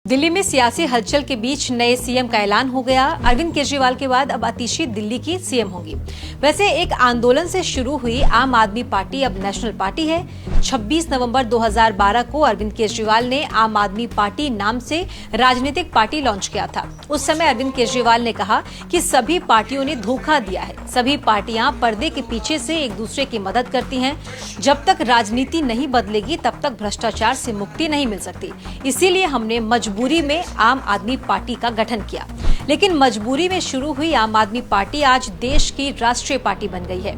दिल्ली में सियासी हलचल के बीच नए सीएम का ऐलान हो गया। अरविंद केजरीवाल के बाद अब आतिशी दिल्ली की सीएम होंगी। वैसे एक आंदोलन से शुरू हुई आम आदमी पार्टी अब नेशनल पार्टी है। 26 नवंबर 2012 को अरविंद केजरीवाल ने आम आदमी पार्टी नाम से राजनीतिक पार्टी लॉन्च किया था। उस समय अरविंद केजरीवाल ने कहा कि सभी पार्टियों ने धोखा दिया है। सभी पार्टियां पर्दे के पीछे से एक दूसरे की मदद करती हैं। जब तक राजनीति नहीं बदलेगी तब तक भ्रष्टाचार से मुक्ति नहीं मिल सकती। इसीलिए हमने मजबूरी में आम आदमी पार्टी का गठन किया। लेकिन मजबूरी में शुरू हुई आम आदमी पार्टी आज देश की राष्ट्रीय पार्टी बन गई है।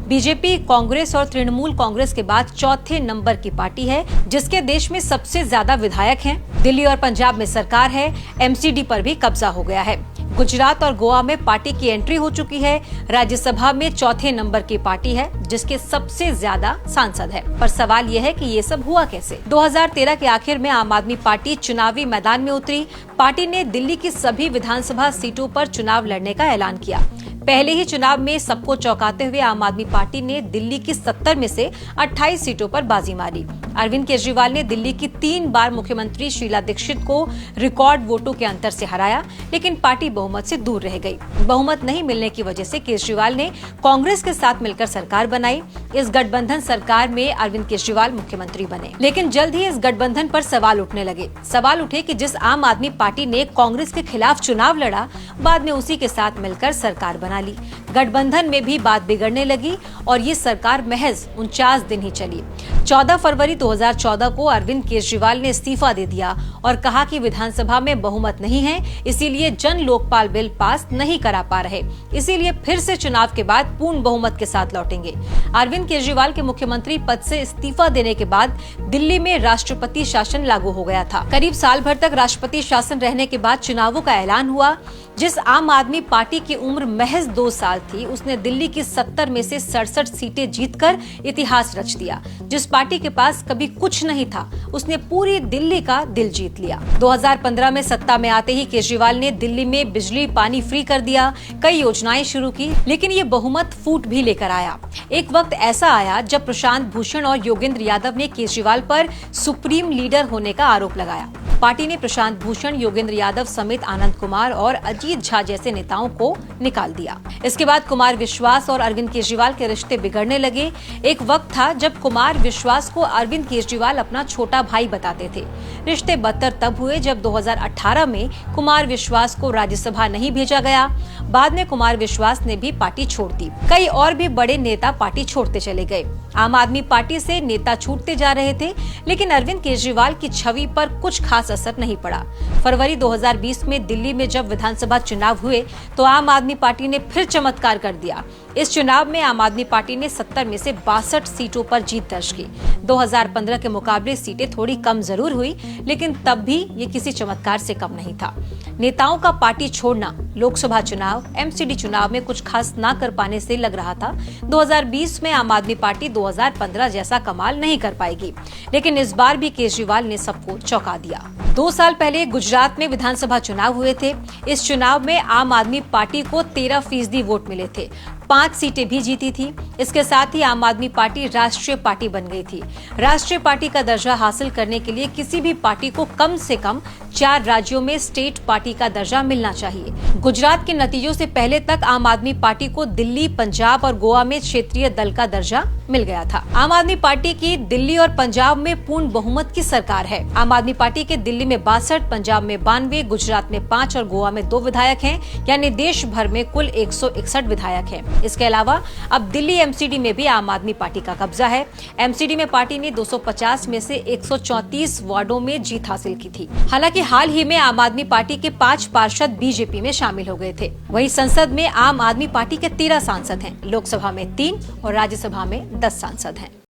बीजेपी, कांग्रेस और तृणमूल कांग्रेस के बाद चौथे नंबर की पार्टी है, जिसके देश में सबसे ज्यादा विधायक हैं। दिल्ली और पंजाब में सरकार है। एमसीडी पर भी कब्जा हो गया है। गुजरात और गोवा में पार्टी की एंट्री हो चुकी है। राज्यसभा में चौथे नंबर की पार्टी है, जिसके सबसे ज्यादा सांसद है। पर सवाल यह है कि ये सब हुआ कैसे। 2013 के आखिर में आम आदमी पार्टी चुनावी मैदान में उतरी। पार्टी ने दिल्ली की सभी विधानसभा सीटों पर चुनाव लड़ने का ऐलान किया। पहले ही चुनाव में सबको चौंकाते हुए आम आदमी पार्टी ने दिल्ली की 70 में से 28 सीटों पर बाजी मारी। अरविंद केजरीवाल ने दिल्ली की 3 बार मुख्यमंत्री शीला दीक्षित को रिकॉर्ड वोटों के अंतर से हराया, लेकिन पार्टी बहुमत से दूर रह गई। बहुमत नहीं मिलने की वजह से केजरीवाल ने कांग्रेस के साथ मिलकर सरकार बनाई। इस गठबंधन सरकार में अरविंद केजरीवाल मुख्यमंत्री बने। लेकिन जल्द ही इस गठबंधन पर सवाल उठने लगे। सवाल उठे कि जिस आम आदमी पार्टी ने कांग्रेस के खिलाफ चुनाव लड़ा, बाद में उसी के साथ मिलकर सरकार बना ली। गठबंधन में भी बात बिगड़ने लगी और ये सरकार महज 49 दिन ही चली। 14 फरवरी 2014 को अरविंद केजरीवाल ने इस्तीफा दे दिया और कहा कि विधानसभा में बहुमत नहीं है, इसीलिए जन लोकपाल बिल पास नहीं करा पा रहे, इसीलिए फिर से चुनाव के बाद पूर्ण बहुमत के साथ लौटेंगे। अरविंद केजरीवाल के मुख्यमंत्री पद से इस्तीफा देने के बाद दिल्ली में राष्ट्रपति शासन लागू हो गया था। करीब साल भर तक राष्ट्रपति शासन रहने के बाद चुनावों का ऐलान हुआ। जिस आम आदमी पार्टी की उम्र महज 2 साल थी, उसने दिल्ली की 70 में से 67 सीटें जीतकर इतिहास रच दिया। जिस पार्टी के पास कभी कुछ नहीं था, उसने पूरी दिल्ली का दिल जीत लिया। 2015 में सत्ता में आते ही केजरीवाल ने दिल्ली में बिजली पानी फ्री कर दिया, कई योजनाएं शुरू की, लेकिन ये बहुमत फूट भी लेकर आया। एक वक्त ऐसा आया जब प्रशांत भूषण और योगेंद्र यादव ने केजरीवाल पर सुप्रीम लीडर होने का आरोप लगाया। पार्टी ने प्रशांत भूषण, योगेंद्र यादव समेत आनंद कुमार और अजीत झा जैसे नेताओं को निकाल दिया। इसके बाद कुमार विश्वास और अरविंद केजरीवाल के रिश्ते बिगड़ने लगे। एक वक्त था जब कुमार विश्वास को अरविंद केजरीवाल अपना छोटा भाई बताते थे। रिश्ते बदतर तब हुए जब 2018 में कुमार विश्वास को राज्यसभा नहीं भेजा गया। बाद में कुमार विश्वास ने भी पार्टी छोड़ दी। कई और भी बड़े नेता पार्टी छोड़ते चले गए। आम आदमी पार्टी से नेता छूटते जा रहे थे, लेकिन अरविंद केजरीवाल की छवि पर कुछ खास असर नहीं पड़ा। फरवरी 2020 में दिल्ली में जब विधानसभा चुनाव हुए तो आम आदमी पार्टी ने फिर चमत्कार कर दिया। इस चुनाव में आम आदमी पार्टी ने 70 में से 62 सीटों पर जीत दर्ज की। 2015 के मुकाबले सीटें थोड़ी कम जरूर हुई, लेकिन तब भी ये किसी चमत्कार से कम नहीं था। नेताओं का पार्टी छोड़ना लोकसभा चुनाव, एमसीडी चुनाव में कुछ खास ना कर पाने से लग रहा था 2020 में आम आदमी पार्टी 2015 जैसा कमाल नहीं कर पाएगी। लेकिन इस बार भी केजरीवाल ने सबको चौंका दिया। 2 साल पहले गुजरात में विधानसभा चुनाव हुए थे। इस चुनाव में आम आदमी पार्टी को 13% वोट मिले थे। 5 सीटें भी जीती थी। इसके साथ ही आम आदमी पार्टी राष्ट्रीय पार्टी बन गई थी। राष्ट्रीय पार्टी का दर्जा हासिल करने के लिए किसी भी पार्टी को कम से कम 4 राज्यों में स्टेट पार्टी का दर्जा मिलना चाहिए। गुजरात के नतीजों से पहले तक आम आदमी पार्टी को दिल्ली, पंजाब और गोवा में क्षेत्रीय दल का दर्जा मिल गया था। आम आदमी पार्टी की दिल्ली और पंजाब में पूर्ण बहुमत की सरकार है। आम आदमी पार्टी के दिल्ली में 62, पंजाब में 92, गुजरात में 5 और गोवा में 2 विधायक हैं, यानी देश भर में कुल 161 विधायक हैं। इसके अलावा अब दिल्ली एमसीडी में भी आम आदमी पार्टी का कब्जा है। एमसीडी में पार्टी ने 250 में से 134 वार्डों में जीत हासिल की थी। हालांकि हाल ही में आम आदमी पार्टी के 5 पार्षद बीजेपी में शामिल हो गए थे। वहीं संसद में आम आदमी पार्टी के 13 सांसद हैं। लोकसभा में 3 और राज्यसभा में 10 सांसद हैं।